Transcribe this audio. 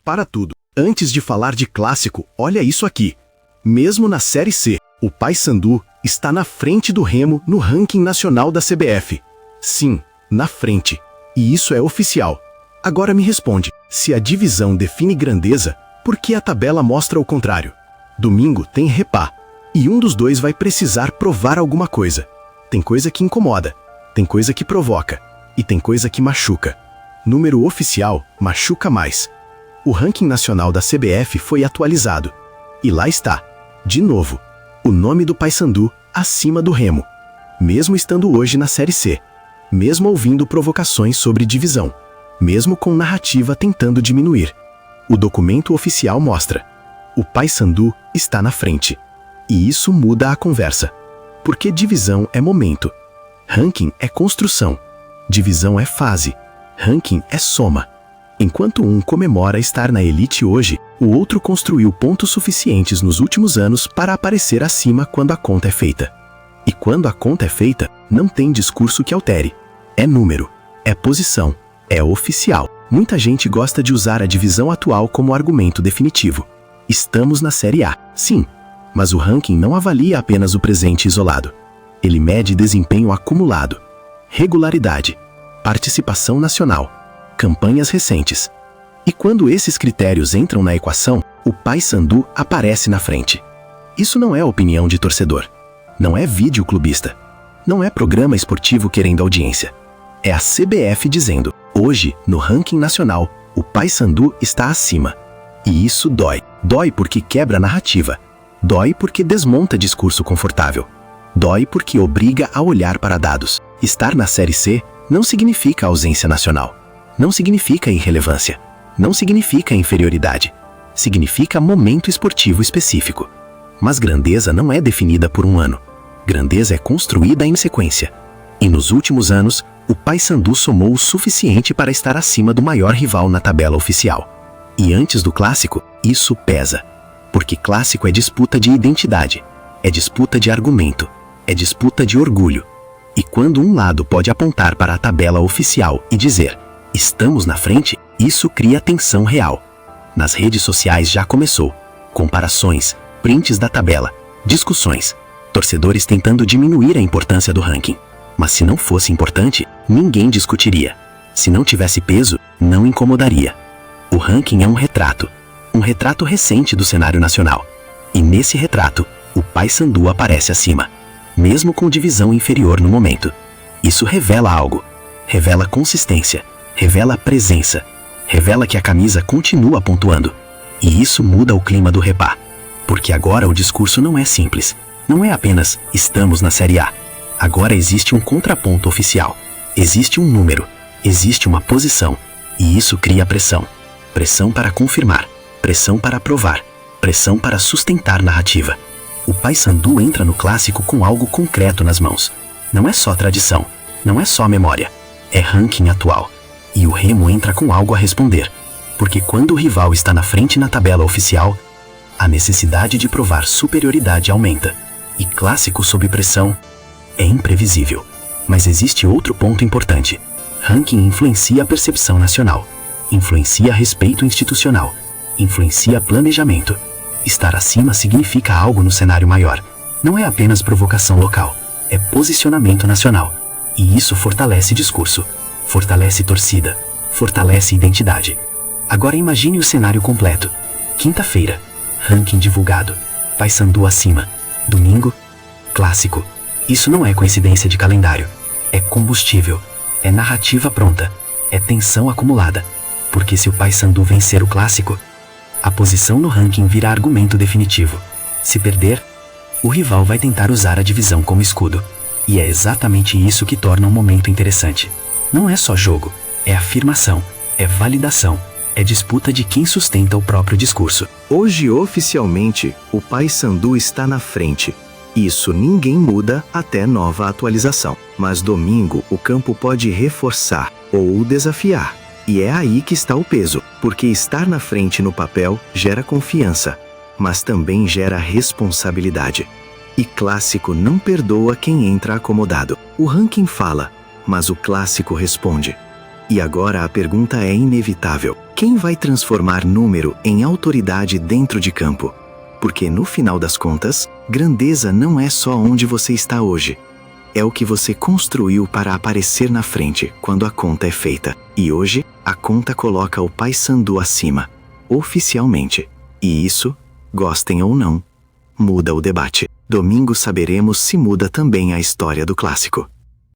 para tudo. Antes de falar de clássico, olha isso aqui. Mesmo na Série C, o Paysandu está na frente do Remo no ranking nacional da CBF. Sim, na frente. E isso é oficial. Agora me responde, se a divisão define grandeza, por que a tabela mostra o contrário? Domingo tem Repá, e um dos dois vai precisar provar alguma coisa. Tem coisa que incomoda, tem coisa que provoca, e tem coisa que machuca. Número oficial machuca mais. O ranking nacional da CBF foi atualizado. E lá está, de novo, o nome do Paysandu acima do Remo. Mesmo estando hoje na Série C. Mesmo ouvindo provocações sobre divisão. Mesmo com narrativa tentando diminuir. O documento oficial mostra. O Paysandu está na frente. E isso muda a conversa. Porque divisão é momento. Ranking é construção. Divisão é fase. Ranking é soma. Enquanto um comemora estar na elite hoje, o outro construiu pontos suficientes nos últimos anos para aparecer acima quando a conta é feita. E quando a conta é feita, não tem discurso que altere. É número, é posição, é oficial. Muita gente gosta de usar a divisão atual como argumento definitivo. Estamos na Série A, sim, mas o ranking não avalia apenas o presente isolado. Ele mede desempenho acumulado, regularidade, participação nacional, campanhas recentes. E quando esses critérios entram na equação, o Paysandu aparece na frente. Isso não é opinião de torcedor. Não é vídeo clubista. Não é programa esportivo querendo audiência. É a CBF dizendo, hoje, no ranking nacional, o Paysandu está acima. E isso dói. Dói porque quebra a narrativa. Dói porque desmonta discurso confortável. Dói porque obriga a olhar para dados. Estar na Série C não significa ausência nacional. Não significa irrelevância. Não significa inferioridade. Significa momento esportivo específico. Mas grandeza não é definida por um ano. Grandeza é construída em sequência. E nos últimos anos, o Paysandu somou o suficiente para estar acima do maior rival na tabela oficial. E antes do clássico, isso pesa. Porque clássico é disputa de identidade. É disputa de argumento. É disputa de orgulho. E quando um lado pode apontar para a tabela oficial e dizer, estamos na frente, isso cria tensão real. Nas redes sociais já começou. Comparações, prints da tabela, discussões. Torcedores tentando diminuir a importância do ranking. Mas se não fosse importante, ninguém discutiria. Se não tivesse peso, não incomodaria. O ranking é um retrato recente do cenário nacional. E nesse retrato, o Paysandu aparece acima. Mesmo com divisão inferior no momento. Isso revela algo. Revela consistência. Revela presença. Revela que a camisa continua pontuando. E isso muda o clima do Repá. Porque agora o discurso não é simples. Não é apenas, estamos na Série A. Agora existe um contraponto oficial. Existe um número. Existe uma posição. E isso cria pressão. Pressão para confirmar. Pressão para provar. Pressão para sustentar narrativa. O Paysandu entra no clássico com algo concreto nas mãos. Não é só tradição. Não é só memória. É ranking atual. E o Remo entra com algo a responder. Porque quando o rival está na frente na tabela oficial, a necessidade de provar superioridade aumenta. E clássico sob pressão é imprevisível. Mas existe outro ponto importante. Ranking influencia a percepção nacional. Influencia respeito institucional. Influencia planejamento. Estar acima significa algo no cenário maior. Não é apenas provocação local. É posicionamento nacional. E isso fortalece discurso. Fortalece torcida. Fortalece identidade. Agora imagine o cenário completo. Quinta-feira. Ranking divulgado. Paysandu acima. Domingo. Clássico. Isso não é coincidência de calendário. É combustível. É narrativa pronta. É tensão acumulada. Porque se o Paysandu vencer o clássico, a posição no ranking vira argumento definitivo. Se perder, o rival vai tentar usar a divisão como escudo. E é exatamente isso que torna um momento interessante. Não é só jogo, é afirmação, é validação, é disputa de quem sustenta o próprio discurso. Hoje, oficialmente, o Paysandu está na frente. Isso ninguém muda até nova atualização. Mas domingo o campo pode reforçar ou desafiar. E é aí que está o peso, porque estar na frente no papel gera confiança, mas também gera responsabilidade. E clássico não perdoa quem entra acomodado. O ranking fala, mas o clássico responde. E agora a pergunta é inevitável. Quem vai transformar número em autoridade dentro de campo? Porque no final das contas, grandeza não é só onde você está hoje. É o que você construiu para aparecer na frente quando a conta é feita. E hoje, a conta coloca o Paysandu acima, oficialmente. E isso, gostem ou não, muda o debate. Domingo saberemos se muda também a história do clássico.